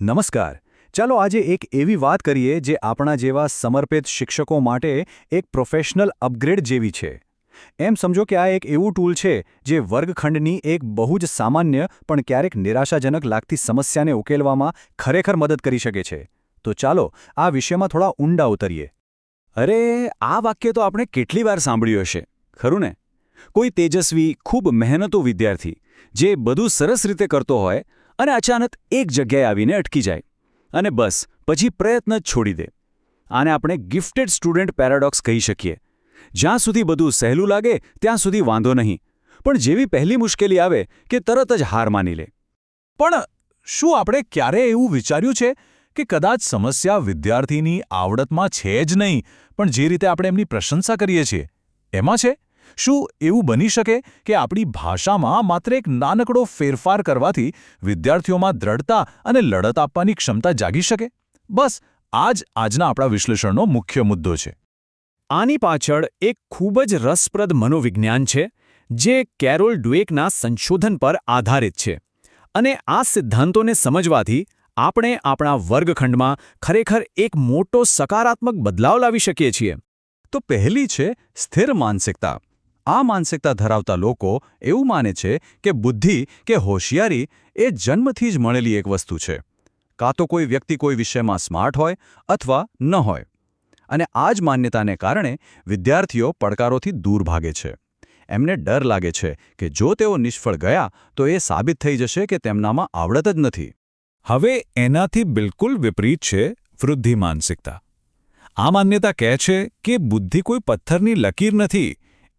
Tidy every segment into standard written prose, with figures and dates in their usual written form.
નમસ્કાર. ચાલો આજે એક એવી વાત કરીએ જે આપણા જેવા સમર્પિત શિક્ષકો માટે એક પ્રોફેશનલ અપગ્રેડ જેવી છે. એમ સમજો કે આ એક એવું ટૂલ છે જે વર્ગખંડની એક બહુ જ સામાન્ય પણ ક્યારેક નિરાશાજનક લાગતી સમસ્યાને ઉકેલવામાં ખરેખર મદદ કરી શકે છે. તો ચાલો આ વિષયમાં થોડા ઊંડા ઉતરીએ. અરે, આ વાક્ય તો આપણે કેટલી વાર સાંભળ્યું હશે, ખરું ને? કોઈ તેજસ્વી, ખૂબ મહેનતુ વિદ્યાર્થી જે બધું સરસ રીતે કરતો હોય અને અચાનક એક જગ્યાએ આવીને અટકી જાય અને બસ પછી પ્રયત્ન જ છોડી દે. આને આપણે ગિફ્ટેડ સ્ટુડન્ટ પેરાડોક્સ કહી શકીએ. જ્યાં સુધી બધું સહેલું લાગે ત્યાં સુધી વાંધો નહીં, પણ જેવી પહેલી મુશ્કેલી આવે કે તરત જ હાર માની લે. પણ શું આપણે ક્યારેય એવું વિચાર્યું છે કે કદાચ સમસ્યા વિદ્યાર્થીની આવડતમાં છે જ નહીં, પણ જે રીતે આપણે એમની પ્રશંસા કરીએ છીએ એમાં છે? શું એવું બની શકે કે આપણી ભાષામાં માત્ર એક નાનકડો ફેરફાર કરવાથી વિદ્યાર્થીઓમાં દ્રઢતા અને લડત આપવાની ક્ષમતા જાગી શકે? બસ આ જ આજના આપણા વિશ્લેષણનો મુખ્ય મુદ્દો છે. આની પાછળ એક ખૂબ જ રસપ્રદ મનોવિજ્ઞાન છે જે કેરોલ ડ્વેકના સંશોધન પર આધારિત છે. અને આ સિદ્ધાંતોને સમજવાથી આપણે આપણા વર્ગખંડમાં ખરેખર એક મોટો સકારાત્મક બદલાવ લાવી શકીએ છીએ. તો પહેલી છે સ્થિર માનસિકતા. આ માનસિકતા ધરાવતા લોકો એવું માને છે કે બુદ્ધિ કે હોશિયારી એ જન્મથી જ મળેલી એક વસ્તુ છે. કાં તો કોઈ વ્યક્તિ કોઈ વિષયમાં સ્માર્ટ હોય અથવા ન હોય. અને આ જ માન્યતાને કારણે વિદ્યાર્થીઓ પડકારોથી દૂર ભાગે છે. એમને ડર લાગે છે કે જો તેઓ નિષ્ફળ ગયા તો એ સાબિત થઈ જશે કે તેમનામાં આવડત જ નથી. હવે એનાથી બિલકુલ વિપરીત છે વૃદ્ધિ માનસિકતા. આ માન્યતા કહે છે કે બુદ્ધિ કોઈ પથ્થરની લકીર નથી,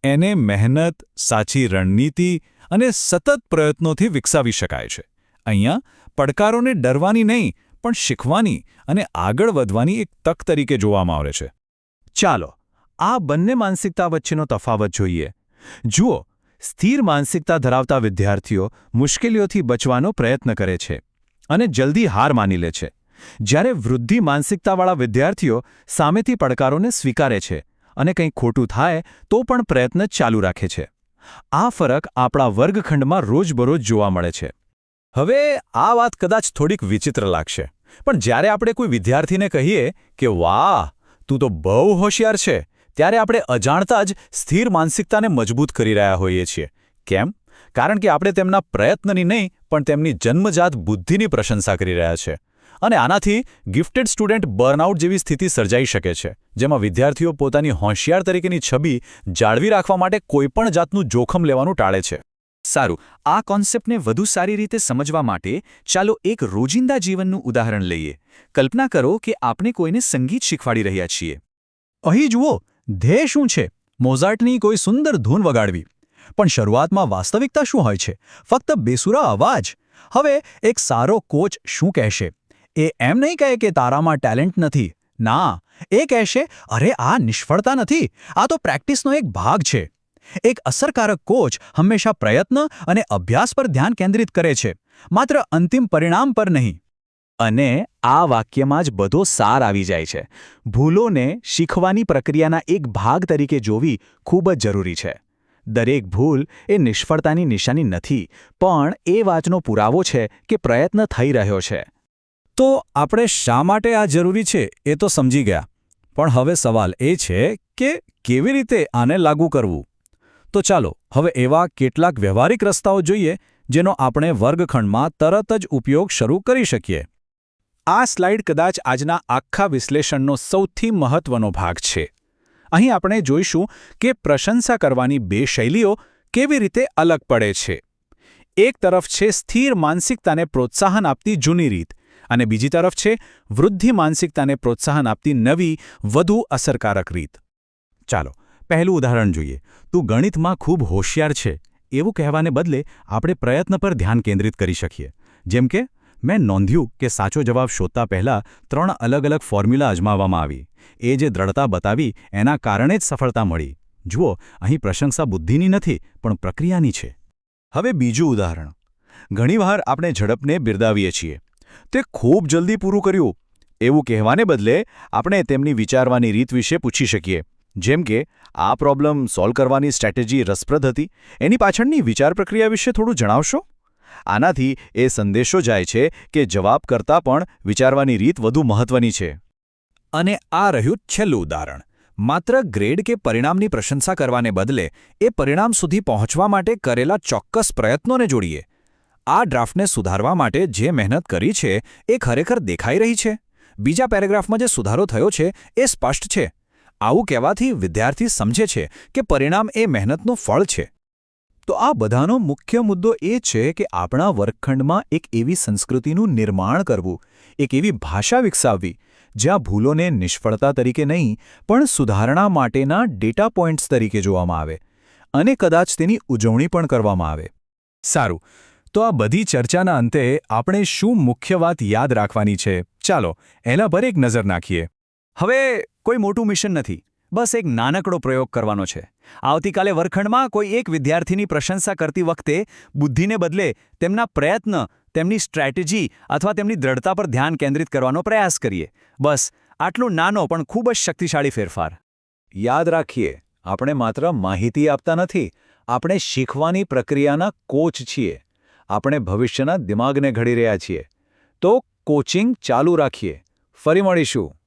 એને મહેનત, સાચી રણનીતિ અને સતત પ્રયત્નોથી વિકસાવી શકાય છે. અહીંયા પડકારોને ડરવાની નહીં, પણ શીખવાની અને આગળ વધવાની એક તક તરીકે જોવામાં આવે છે. ચાલો આ બંને માનસિકતા વચ્ચેનો તફાવત જોઈએ. જુઓ, સ્થિર માનસિકતા ધરાવતા વિદ્યાર્થીઓ મુશ્કેલીઓથી બચવાનો પ્રયત્ન કરે છે અને જલ્દી હાર માની લે છે, જ્યારે વૃદ્ધિ માનસિકતાવાળા વિદ્યાર્થીઓ સામેથી પડકારોને સ્વીકારે છે અને કંઈ ખોટું થાય તો પણ પ્રયત્ન ચાલુ રાખે છે. આ ફરક આપણા વર્ગખંડમાં રોજબરોજ જોવા મળે છે. હવે આ વાત કદાચ થોડીક વિચિત્ર લાગશે, પણ જ્યારે આપણે કોઈ વિદ્યાર્થીને કહીએ કે વાહ, તું તો બહુ હોશિયાર છે, ત્યારે આપણે અજાણતા જ સ્થિર માનસિકતાને મજબૂત કરી રહ્યા હોઈએ છીએ. કેમ? કારણ કે આપણે તેમના પ્રયત્નની નહીં, પણ તેમની જન્મજાત બુદ્ધિની પ્રશંસા કરી રહ્યા છે. અને આનાથી ગિફ્ટેડ સ્ટુડન્ટ બર્નઆઉટ જેવી સ્થિતિ સર્જાઈ શકે છે, જેમાં વિદ્યાર્થીઓ પોતાની હોશિયાર તરીકેની છબી જાળવી રાખવા માટે કોઈપણ જાતનું જોખમ લેવાનું ટાળે છે. સારું, આ કોન્સેપ્ટને વધુ સારી રીતે સમજવા માટે ચાલો એક રોજિંદા જીવનનું ઉદાહરણ લઈએ. કલ્પના કરો કે આપણે કોઈને સંગીત શીખવાડી રહ્યા છીએ. અહીં જુઓ, ધ્યેય શું છે? મોઝાર્ટની કોઈ સુંદર ધૂન વગાડવી. પણ શરૂઆતમાં વાસ્તવિકતા શું હોય છે? ફક્ત બેસુરા અવાજ. હવે એક સારો કોચ શું કહેશે? એ એમ નહીં કહે કે તારામાં ટેલેન્ટ નથી. ના, એ કહેશે, અરે આ નિષ્ફળતા નથી, આ તો પ્રેક્ટિસનો એક ભાગ છે. એક અસરકારક કોચ હંમેશા પ્રયત્ન અને અભ્યાસ પર ધ્યાન કેન્દ્રિત કરે છે, માત્ર અંતિમ પરિણામ પર નહીં. અને આ વાક્યમાં જ બધો સાર આવી જાય છે. ભૂલોને શીખવાની પ્રક્રિયાના એક ભાગ તરીકે જોવી ખૂબ જ જરૂરી છે. દરેક ભૂલ એ નિષ્ફળતાની નિશાની નથી, પણ એ વાતનો પુરાવો છે કે પ્રયત્ન થઈ રહ્યો છે. તો આપણે શા માટે આ જરૂરી છે એ તો સમજી ગયા, પણ હવે સવાલ એ છે કે કેવી રીતે આને લાગુ કરવું. તો ચાલો હવે એવા કેટલાક વ્યવહારિક રસ્તાઓ જોઈએ જેનો આપણે વર્ગખંડમાં તરત જ ઉપયોગ શરૂ કરી શકીએ. આ સ્લાઇડ કદાચ આજના આખા વિશ્લેષણનો સૌથી મહત્વનો ભાગ છે. અહીં આપણે જોઈશું કે પ્રશંસા કરવાની બે શૈલીઓ કેવી રીતે અલગ પડે છે. એક તરફ છે સ્થિર માનસિકતાને પ્રોત્સાહન આપતી જૂની રીત, અને બીજી તરફ છે વૃદ્ધિ માનસિકતાને પ્રોત્સાહન આપતી નવી, વધુ અસરકારક રીત. ચાલો પહેલું ઉદાહરણ જોઈએ. તું ગણિતમાં ખૂબ હોશિયાર છે એવું કહેવાને બદલે આપણે પ્રયત્ન પર ધ્યાન કેન્દ્રિત કરી શકીએ. જેમ કે, મેં નોંધ્યું કે સાચો જવાબ શોધતા પહેલાં 3 અલગ અલગ ફોર્મ્યુલા અજમાવવામાં આવી. એ જે દ્રઢતા બતાવી એના કારણે જ સફળતા મળી. જુઓ, અહીં પ્રશંસા બુદ્ધિની નથી, પણ પ્રક્રિયાની છે. હવે બીજું ઉદાહરણ. ઘણીવાર આપણે ઝડપને બિરદાવીએ છીએ. તે ખૂબ જલ્દી પૂરું કર્યું એવું કહેવાને બદલે આપણે તેમની વિચારવાની રીત વિશે પૂછી શકીએ. જેમ કે, આ પ્રોબ્લેમ સોલ્વ કરવાની સ્ટ્રેટેજી રસપ્રદ હતી, એની પાછળની વિચાર પ્રક્રિયા વિશે થોડું જણાવશો? આનાથી એ સંદેશો જાય છે કે જવાબ કરતાં પણ વિચારવાની રીત વધુ મહત્વની છે. અને આ રહ્યું છેલ્લું ઉદાહરણ. માત્ર ગ્રેડ કે પરિણામની પ્રશંસા કરવાને બદલે એ પરિણામ સુધી પહોંચવા માટે કરેલા ચોક્કસ પ્રયત્નોને જોડીએ. આ ડ્રાફ્ટને સુધારવા માટે જે મહેનત કરી છે એ ખરેખર દેખાઈ રહી છે. બીજા પેરેગ્રાફમાં જે સુધારો થયો છે એ સ્પષ્ટ છે. આવું કહેવાથી વિદ્યાર્થી સમજે છે કે પરિણામ એ મહેનતનું ફળ છે. તો આ બધાનો મુખ્ય મુદ્દો એ છે કે આપણા વર્ગખંડમાં એક એવી સંસ્કૃતિનું નિર્માણ કરવું, એક એવી ભાષા વિકસાવવી, જ્યાં ભૂલોને નિષ્ફળતા તરીકે નહીં પણ સુધારણા માટેના ડેટા પોઇન્ટ્સ તરીકે જોવામાં આવે અને કદાચ તેની ઉજવણી પણ કરવામાં આવે. સારું, તો આ બધી ચર્ચાના અંતે આપણે શું મુખ્ય વાત યાદ રાખવાની છે? ચાલો એના પર એક નજર નાખીએ. હવે કોઈ મોટું મિશન નથી, બસ એક નાનકડો પ્રયોગ કરવાનો છે. આવતીકાલે વર્ગખંડમાં કોઈ એક વિદ્યાર્થીની પ્રશંસા કરતી વખતે બુદ્ધિને બદલે તેમના પ્રયત્ન, તેમની સ્ટ્રેટેજી અથવા તેમની દ્રઢતા પર ધ્યાન કેન્દ્રિત કરવાનો પ્રયાસ કરીએ. બસ આટલું નાનો પણ ખૂબ જ શક્તિશાળી ફેરફાર. યાદ રાખીએ, આપણે માત્ર માહિતી આપતા નથી, આપણે શીખવાની પ્રક્રિયાના કોચ છીએ. આપણે ભવિષ્યના દિમાગને ઘડી રહ્યા છીએ. તો કોચિંગ ચાલુ રાખીએ. ફરી મળીશું.